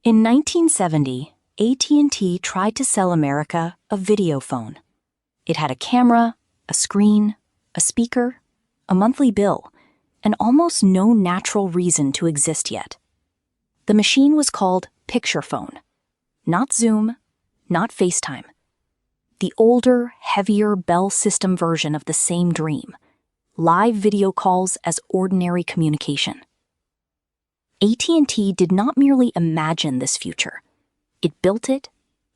In 1970, AT&T tried to sell America a video phone. It had a camera, a screen, a speaker, a monthly bill, and almost no natural reason to exist yet. The machine was called Picturephone. Not Zoom, not FaceTime. The older, heavier Bell system version of the same dream. Live video calls as ordinary communication. AT&T did not merely imagine this future. It built it,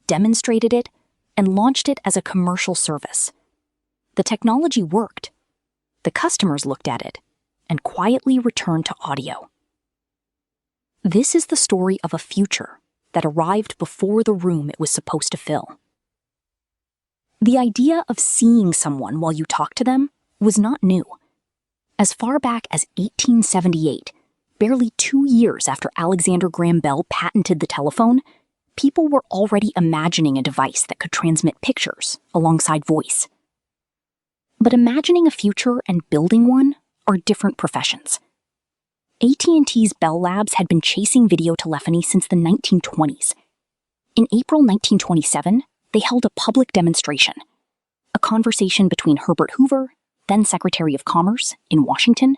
demonstrated it, and launched it as a commercial service. The technology worked. The customers looked at it and quietly returned to audio. This is the story of a future that arrived before the room it was supposed to fill. The idea of seeing someone while you talk to them was not new. As far back as 1878, barely 2 years after Alexander Graham Bell patented the telephone, people were already imagining a device that could transmit pictures alongside voice. But imagining a future and building one are different professions. AT&T's Bell Labs had been chasing video telephony since the 1920s. In April 1927, they held a public demonstration, a conversation between Herbert Hoover, then Secretary of Commerce, in Washington,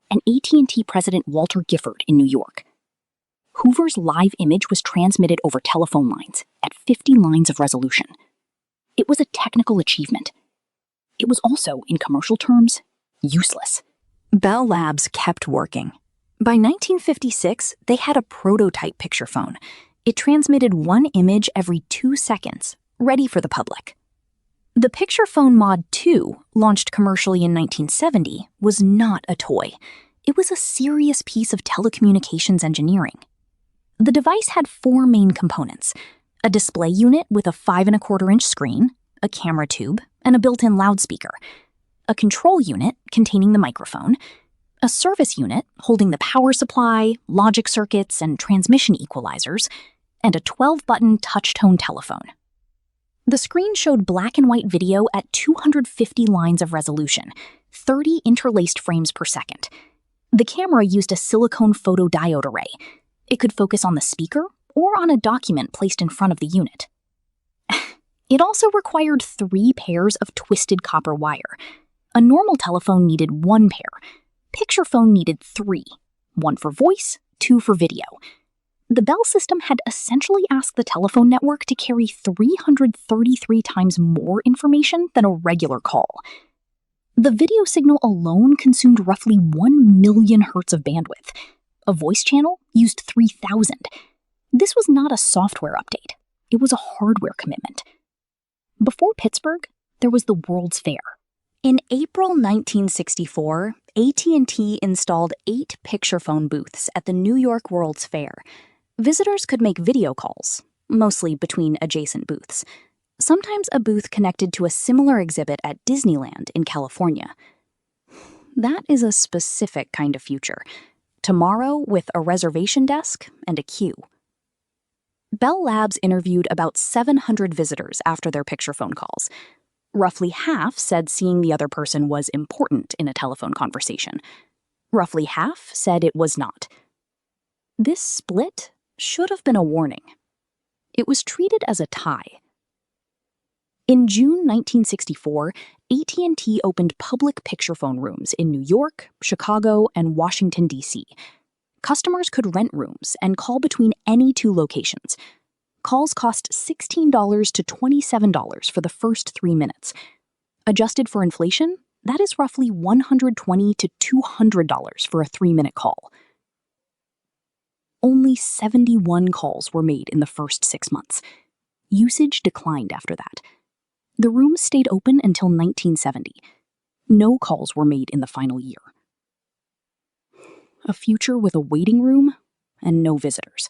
and AT&T President Walter Gifford in New York. Hoover's live image was transmitted over telephone lines at 50 lines of resolution. It was a technical achievement. It was also, in commercial terms, useless. Bell Labs kept working. By 1956, they had a prototype picture phone. It transmitted one image every 2 seconds, ready for the public. The Picturephone Mod II, launched commercially in 1970, was not a toy. It was a serious piece of telecommunications engineering. The device had 4 main components: a display unit with a 5¼ inch screen, a camera tube, and a built-in loudspeaker, a control unit containing the microphone, a service unit holding the power supply, logic circuits, and transmission equalizers, and a 12-button touch-tone telephone. The screen showed black and white video at 250 lines of resolution, 30 interlaced frames per second. The camera used a silicone photodiode array. It could focus on the speaker or on a document placed in front of the unit. It also required 3 pairs of twisted copper wire. A normal telephone needed 1 pair. Picturephone needed 3, 1 for voice, 2 for video. The Bell system had essentially asked the telephone network to carry 333 times more information than a regular call. The video signal alone consumed roughly 1 million hertz of bandwidth. A voice channel used 3,000. This was not a software update. It was a hardware commitment. Before Pittsburgh, there was the World's Fair. In April 1964, AT&T installed 8 Picturephone booths at the New York World's Fair. Visitors could make video calls, mostly between adjacent booths. Sometimes a booth connected to a similar exhibit at Disneyland in California. That is a specific kind of future. Tomorrow with a reservation desk and a queue. Bell Labs interviewed about 700 visitors after their Picturephone calls. Roughly half said seeing the other person was important in a telephone conversation. Roughly half said it was not. This split should have been a warning. It was treated as a tie. In June 1964, AT&T opened public Picturephone rooms in New York, Chicago, and Washington, D.C. Customers could rent rooms and call between any 2 locations. Calls cost $16 to $27 for the first 3 minutes. Adjusted for inflation, that is roughly $120 to $200 for a 3-minute call. Only 71 calls were made in the first 6 months. Usage declined after that. The rooms stayed open until 1970. No calls were made in the final year. A future with a waiting room and no visitors.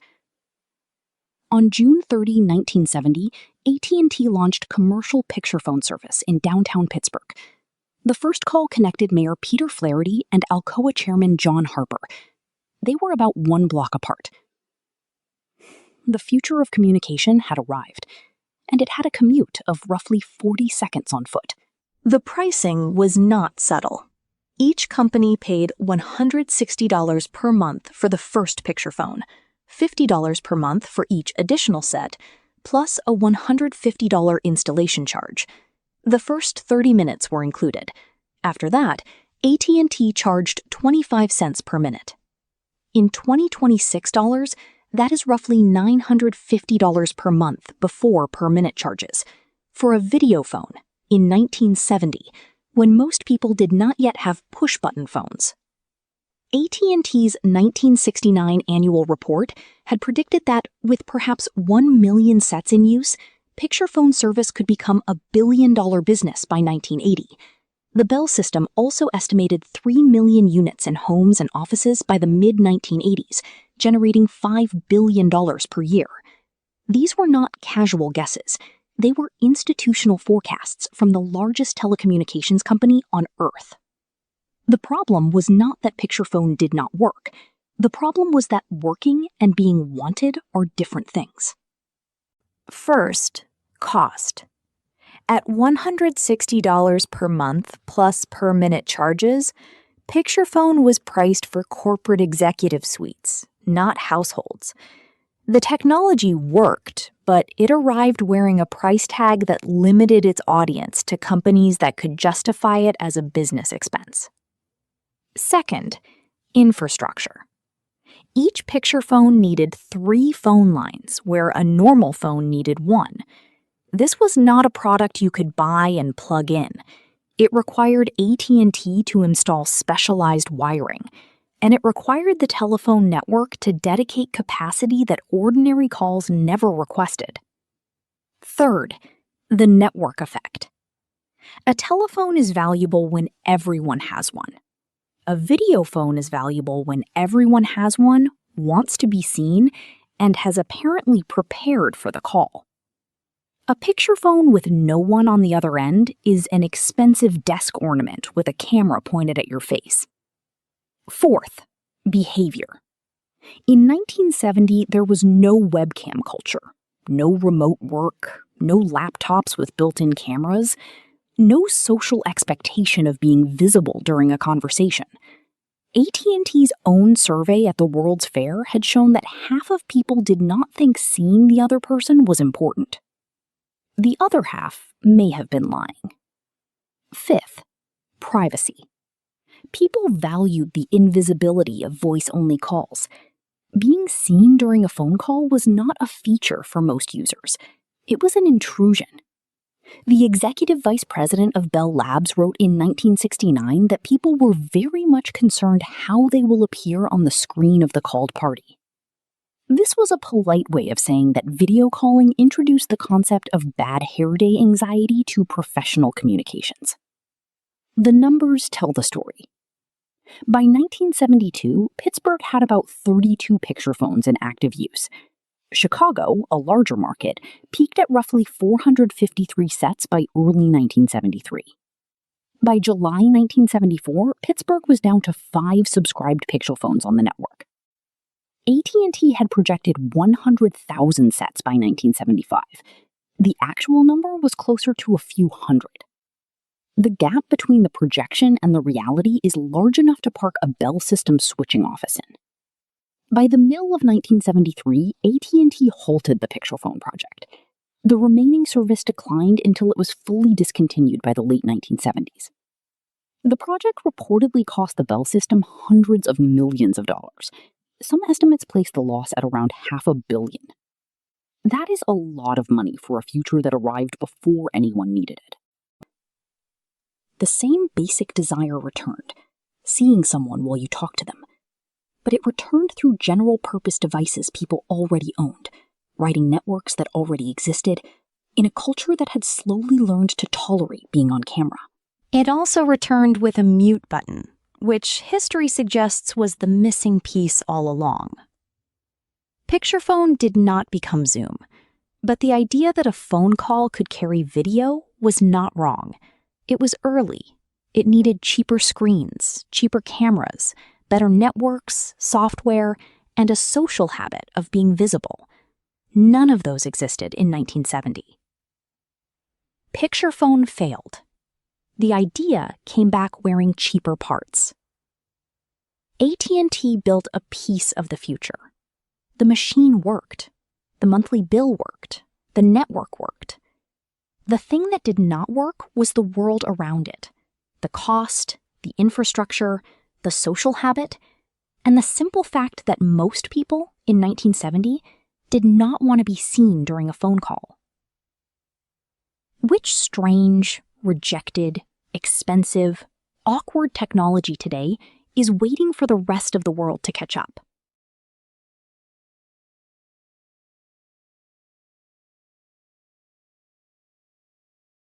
On June 30, 1970, AT&T launched commercial Picturephone service in downtown Pittsburgh. The first call connected Mayor Peter Flaherty and Alcoa Chairman John Harper. They were about 1 block apart. The future of communication had arrived, and it had a commute of roughly 40 seconds on foot. The pricing was not subtle. Each company paid $160 per month for the first Picturephone, $50 per month for each additional set, plus a $150 installation charge. The first 30 minutes were included. After that, AT&T charged 25 cents per minute. In 2026 dollars, that is roughly $950 per month before per-minute charges. For a video phone, in 1970, when most people did not yet have push-button phones. AT&T's 1969 annual report had predicted that, with perhaps 1 million sets in use, Picturephone service could become a billion-dollar business by 1980. The Bell system also estimated 3 million units in homes and offices by the mid-1980s, generating $5 billion per year. These were not casual guesses. They were institutional forecasts from the largest telecommunications company on Earth. The problem was not that Picturephone did not work. The problem was that working and being wanted are different things. First, cost. At $160 per month plus per-minute charges, Picturephone was priced for corporate executive suites, not households. The technology worked, but it arrived wearing a price tag that limited its audience to companies that could justify it as a business expense. Second, infrastructure. Each Picturephone needed 3 phone lines, where a normal phone needed 1. This was not a product you could buy and plug in. It required AT&T to install specialized wiring, and it required the telephone network to dedicate capacity that ordinary calls never requested. Third, the network effect. A telephone is valuable when everyone has one. A video phone is valuable when everyone has one, wants to be seen, and has apparently prepared for the call. A Picturephone with no one on the other end is an expensive desk ornament with a camera pointed at your face. Fourth, behavior. In 1970, there was no webcam culture, no remote work, no laptops with built-in cameras, no social expectation of being visible during a conversation. AT&T's own survey at the World's Fair had shown that half of people did not think seeing the other person was important. The other half may have been lying. Fifth, privacy. People valued the invisibility of voice-only calls. Being seen during a phone call was not a feature for most users. It was an intrusion. The executive vice president of Bell Labs wrote in 1969 that people were very much concerned how they will appear on the screen of the called party. This was a polite way of saying that video calling introduced the concept of bad hair day anxiety to professional communications. The numbers tell the story. By 1972, Pittsburgh had about 32 Picturephones in active use. Chicago, a larger market, peaked at roughly 453 sets by early 1973. By July 1974, Pittsburgh was down to 5 subscribed Picturephones on the network. AT&T had projected 100,000 sets by 1975. The actual number was closer to a few hundred. The gap between the projection and the reality is large enough to park a Bell system switching office in. By the middle of 1973, AT&T halted the Picturephone project. The remaining service declined until it was fully discontinued by the late 1970s. The project reportedly cost the Bell system hundreds of millions of dollars. Some estimates place the loss at around $500 million. That is a lot of money for a future that arrived before anyone needed it. The same basic desire returned, seeing someone while you talk to them. But it returned through general-purpose devices people already owned, riding networks that already existed, in a culture that had slowly learned to tolerate being on camera. It also returned with a mute button, which history suggests was the missing piece all along. Picturephone did not become Zoom, but the idea that a phone call could carry video was not wrong. It was early. It needed cheaper screens, cheaper cameras, better networks, software, and a social habit of being visible. None of those existed in 1970. Picturephone failed. The idea came back wearing cheaper parts. AT&T built a piece of the future. The machine worked. The monthly bill worked. The network worked. The thing that did not work was the world around it. The cost, the infrastructure, the social habit, and the simple fact that most people in 1970 did not want to be seen during a phone call. Which strange, rejected, expensive, awkward technology today is waiting for the rest of the world to catch up?